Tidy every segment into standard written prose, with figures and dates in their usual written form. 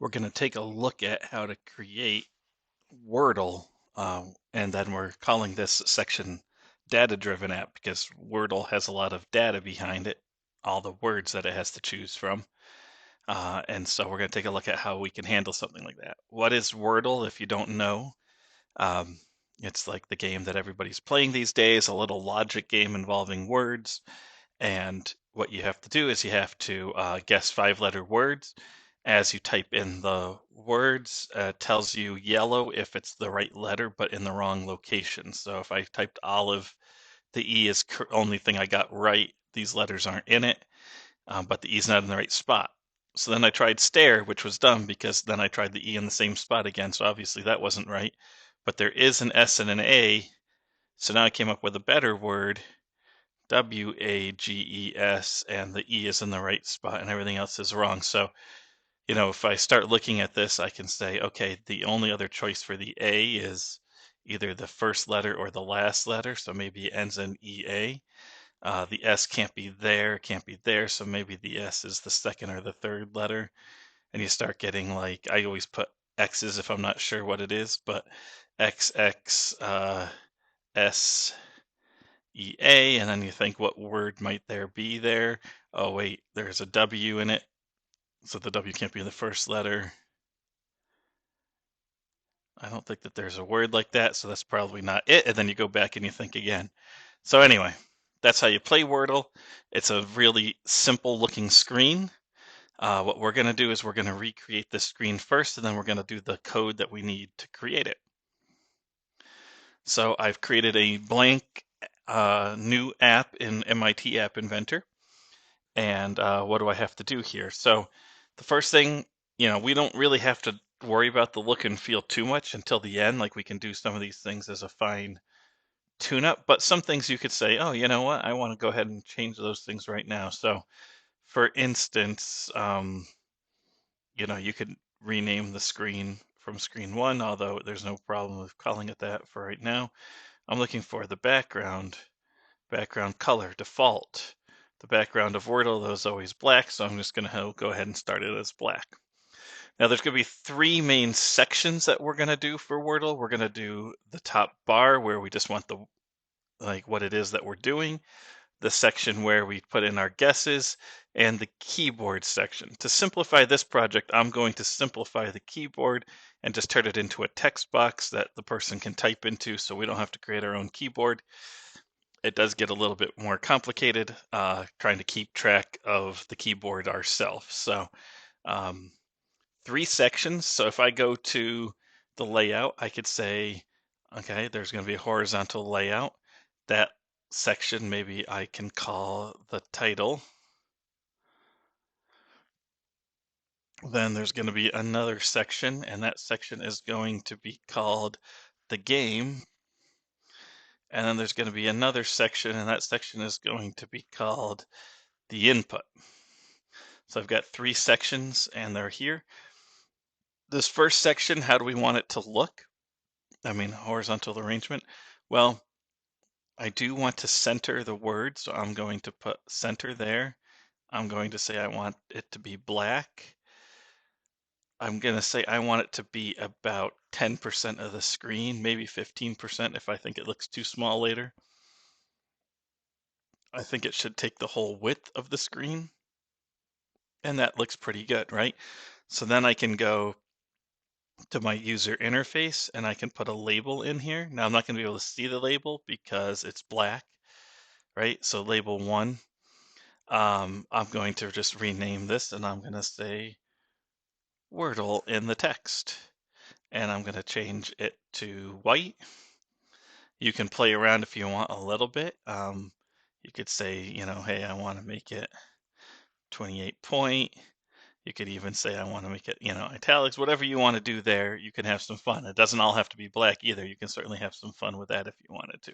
we're going to take a look at how to create Wordle, and then we're calling this section data-driven app because Wordle has a lot of data behind it, all the words that it has to choose from. And so we're going to take a look at how we can handle something like that. What is Wordle, if you don't know? Um, it's like the game that everybody's playing these days, a little logic game involving words. And what you have to do is you have to guess 5-letter words. As you type in the words, tells you yellow if it's the right letter, but in the wrong location. So if I typed olive, the E is only thing I got right. These letters aren't in it, but the E is not in the right spot. So then I tried stare, which was dumb because then I tried the E in the same spot again. So obviously that wasn't right. But there is an S and an A. So now I came up with a better word, WAGES, and the E is in the right spot and everything else is wrong. So, if I start looking at this, I can say, okay, the only other choice for the A is either the first letter or the last letter. So maybe it ends in EA. The S can't be there, so maybe the S is the second or the third letter. And you start getting like, I always put X's if I'm not sure what it is, but XX, S, EA, and then you think what word might there be there? Oh wait, there's a W in it, so the W can't be the first letter. I don't think that there's a word like that, so that's probably not it, and then you go back and you think again. So anyway, that's how you play Wordle. It's a really simple looking screen. What we're going to do is we're going to recreate this screen first, and then we're going to do the code that we need to create it. So I've created a blank new app in MIT App Inventor. And what do I have to do here? So the first thing, we don't really have to worry about the look and feel too much until the end. Like we can do some of these things as a fine tune-up, but some things you could say, oh, you know what? I want to go ahead and change those things right now. So for instance, you could rename the screen from screen 1, although there's no problem with calling it that for right now. I'm looking for the background color, default. The background of Wordle, though, is always black, so I'm just going to go ahead and start it as black. Now there's going to be 3 main sections that we're going to do for Wordle. We're going to do the top bar where we just want what it is that we're doing, the section where we put in our guesses, and the keyboard section. To simplify this project, I'm going to simplify the keyboard and just turn it into a text box that the person can type into so we don't have to create our own keyboard. It does get a little bit more complicated trying to keep track of the keyboard ourselves. So 3 sections. So if I go to the layout, I could say, okay, there's going to be a horizontal layout. That section maybe I can call the title. Then there's going to be another section, and that section is going to be called the game. And then there's going to be another section, and that section is going to be called the input. So I've got 3 sections, and they're here. This first section, how do we want it to look? I mean, horizontal arrangement. Well, I do want to center the word, so I'm going to put center there. I'm going to say I want it to be black. I'm going to say I want it to be about 10% of the screen, maybe 15% if I think it looks too small later. I think it should take the whole width of the screen. And that looks pretty good, right? So then I can go to my user interface and I can put a label in here. Now I'm not going to be able to see the label because it's black, right? So label 1, I'm going to just rename this and I'm going to say Wordle in the text. And I'm going to change it to white. You can play around if you want a little bit. You could say, hey, I want to make it 28 point. You could even say, I want to make it, italics, whatever you want to do there, you can have some fun. It doesn't all have to be black either. You can certainly have some fun with that if you wanted to.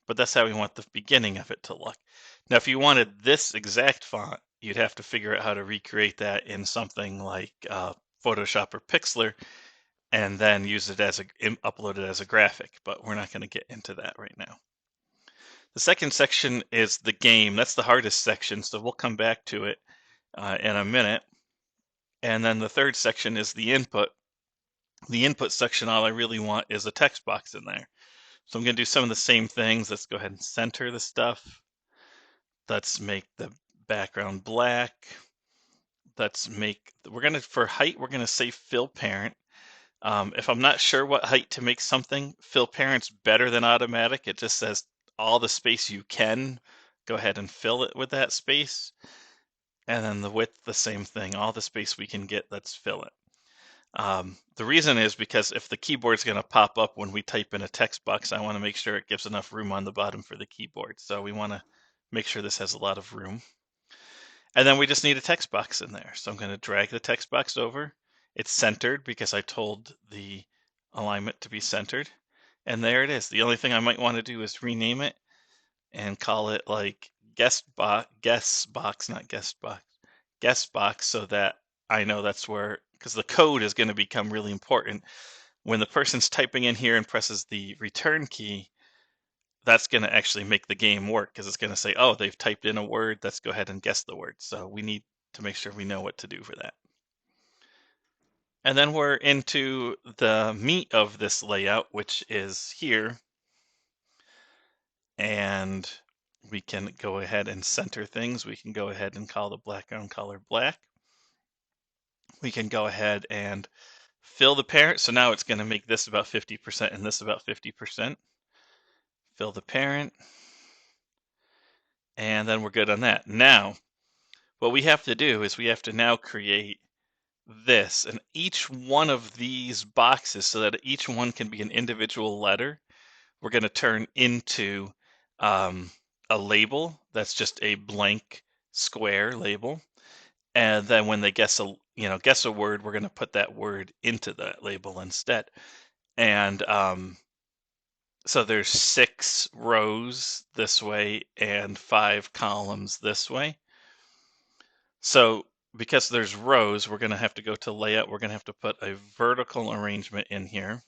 But that's how we want the beginning of it to look. Now, if you wanted this exact font, you'd have to figure out how to recreate that in something like Photoshop or Pixlr, and then use it upload it as a graphic. But we're not going to get into that right now. The second section is the game. That's the hardest section, so we'll come back to it in a minute. And then the third section is the input. The input section, all I really want is a text box in there. So I'm going to do some of the same things. Let's go ahead and center the stuff. Let's make the background black. For height, we're going to say fill parent. If I'm not sure what height to make something, fill parent's better than automatic. It just says all the space you can, go ahead and fill it with that space. And then the width, the same thing. All the space we can get, let's fill it. The reason is because if the keyboard's going to pop up when we type in a text box, I want to make sure it gives enough room on the bottom for the keyboard. So we want to make sure this has a lot of room. And then we just need a text box in there. So I'm going to drag the text box over. It's centered because I told the alignment to be centered. And there it is. The only thing I might want to do is rename it and call it like guest box, not guest box, guest box, so that I know that's where, because the code is going to become really important. When the person's typing in here and presses the return key, that's going to actually make the game work, because it's going to say, oh, they've typed in a word, let's go ahead and guess the word. So we need to make sure we know what to do for that. And then we're into the meat of this layout, which is here. And we can go ahead and center things. We can go ahead and call the background color black. We can go ahead and fill the parent. So now it's going to make this about 50% and this about 50%. Fill the parent. And then we're good on that. Now, what we have to do is we have to now create this. And each one of these boxes, so that each one can be an individual letter, we're going to turn into a label that's just a blank square label. And then when they guess a word, we're going to put that word into that label instead. And so there's 6 rows this way and 5 columns this way. So because there's rows, we're going to have to go to layout. We're going to have to put a vertical arrangement in here.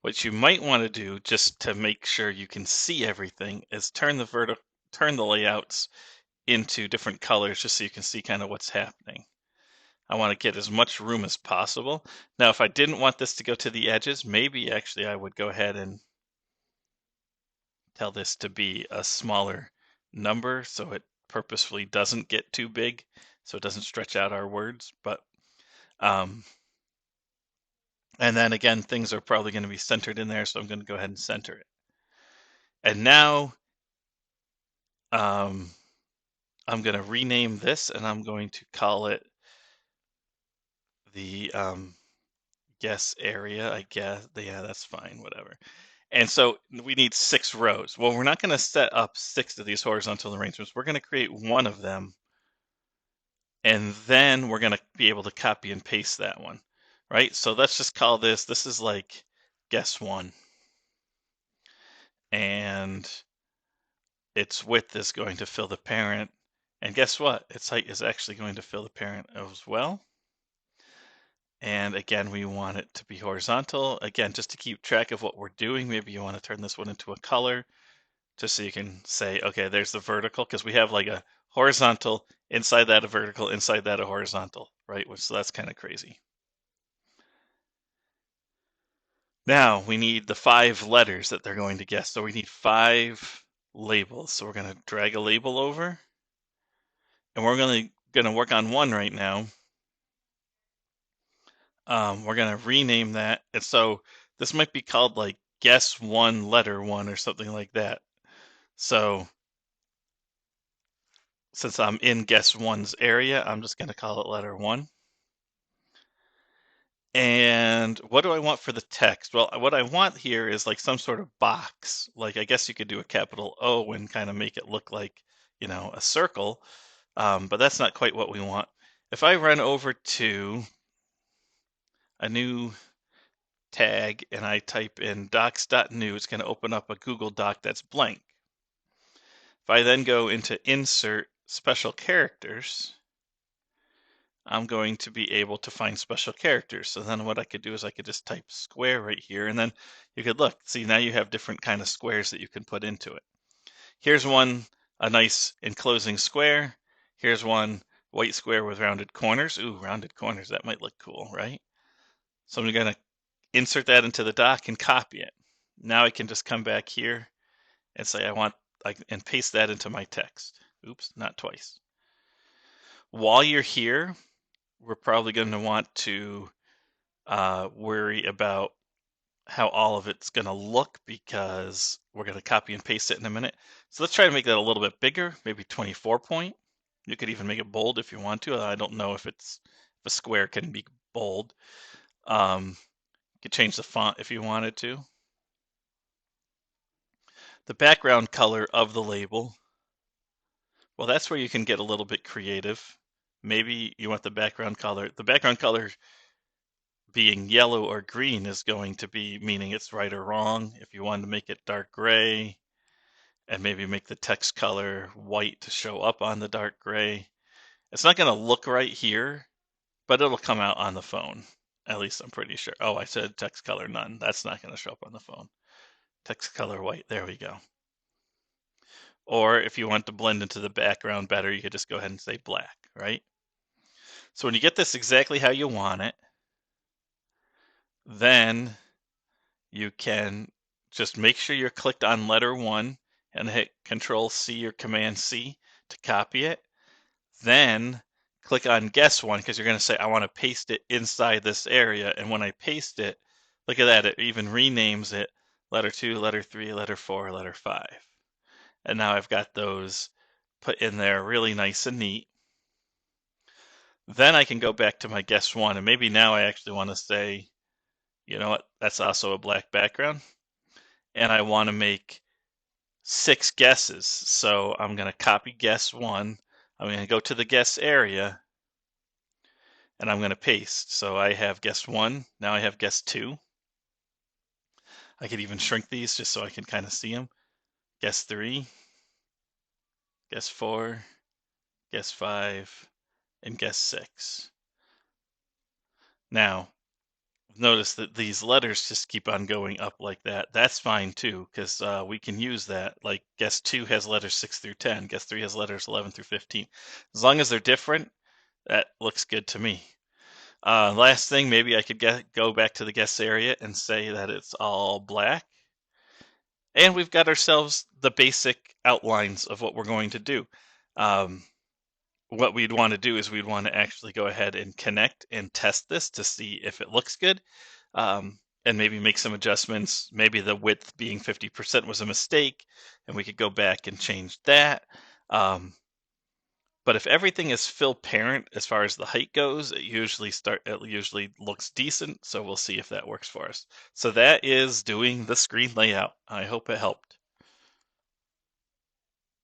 What you might want to do, just to make sure you can see everything, is turn the layouts into different colors just so you can see kind of what's happening. I want to get as much room as possible. Now, if I didn't want this to go to the edges, maybe actually I would go ahead and tell this to be a smaller number so it purposefully doesn't get too big, so it doesn't stretch out our words. But and then again, things are probably going to be centered in there, so I'm going to go ahead and center it. And now I'm going to rename this, and I'm going to call it the guess area, I guess. Yeah, that's fine, whatever. And so we need 6 rows. Well, we're not going to set up 6 of these horizontal arrangements. We're going to create one of them, and then we're going to be able to copy and paste that one, right? So let's just call this is like guess 1. And its width is going to fill the parent. And guess what? Its height is actually going to fill the parent as well. And again, we want it to be horizontal. Again, just to keep track of what we're doing, maybe you want to turn this one into a color, just so you can say, okay, there's the vertical, because we have like a horizontal, inside that a vertical, inside that a horizontal, right? So that's kind of crazy. Now we need the 5 letters that they're going to guess. So we need 5 labels. So we're going to drag a label over, and we're going to work on one right now. We're going to rename that. And so this might be called like guess 1 letter 1 or something like that. So since I'm in guess 1's area, I'm just going to call it letter 1. And what do I want for the text? Well, what I want here is like some sort of box. Like, I guess you could do a capital O and kind of make it look like, a circle. But that's not quite what we want. If I run over to a new tag and I type in docs.new, it's going to open up a Google Doc that's blank. If I then go into insert special characters, I'm going to be able to find special characters. So then what I could do is I could just type square right here, and then you could look. See, now you have different kind of squares that you can put into it. Here's one, a nice enclosing square. Here's one white square with rounded corners. Ooh, rounded corners, that might look cool, right? So I'm gonna insert that into the doc and copy it. Now I can just come back here and say and paste that into my text. Oops, not twice. While you're here, we're probably going to want to worry about how all of it's going to look because we're going to copy and paste it in a minute. So let's try to make that a little bit bigger, maybe 24 point. You could even make it bold if you want to. I don't know if a square can be bold. You could change the font if you wanted to. The background color of the label, well, that's where you can get a little bit creative. Maybe you want the background color being yellow or green is going to be meaning it's right or wrong. If you wanted to make it dark gray and maybe make the text color white to show up on the dark gray, it's not going to look right here, but it'll come out on the phone. At least I'm pretty sure. Oh, I said text color none. That's not going to show up on the phone. Text color white. There we go. Or if you want to blend into the background better, you could just go ahead and say black, right? So when you get this exactly how you want it, then you can just make sure you're clicked on letter 1 and hit Control C or Command C to copy it. Then click on guess 1 because you're going to say, I want to paste it inside this area. And when I paste it, look at that, it even renames it letter 2, letter 3, letter 4, letter 5. And now I've got those put in there really nice and neat. Then I can go back to my guess 1, and maybe now I actually want to say, you know what, that's also a black background. And I want to make 6 guesses. So I'm going to copy guess 1. I'm going to go to the guess area, and I'm going to paste. So I have guess 1. Now I have guess 2. I could even shrink these just so I can kind of see them. Guess 3, guess 4, guess 5, and guess 6. Now, notice that these letters just keep on going up like that. That's fine too, because we can use that. Like guess 2 has letters 6 through 10. Guess 3 has letters 11 through 15. As long as they're different, that looks good to me. Last thing, maybe I could go back to the guess area and say that it's all black. And we've got ourselves the basic outlines of what we're going to do. What we'd want to do is we'd want to actually go ahead and connect and test this to see if it looks good, and maybe make some adjustments. Maybe the width being 50% was a mistake, and we could go back and change that. But if everything is fill parent as far as the height goes, it usually looks decent. So we'll see if that works for us. So that is doing the screen layout. I hope it helped.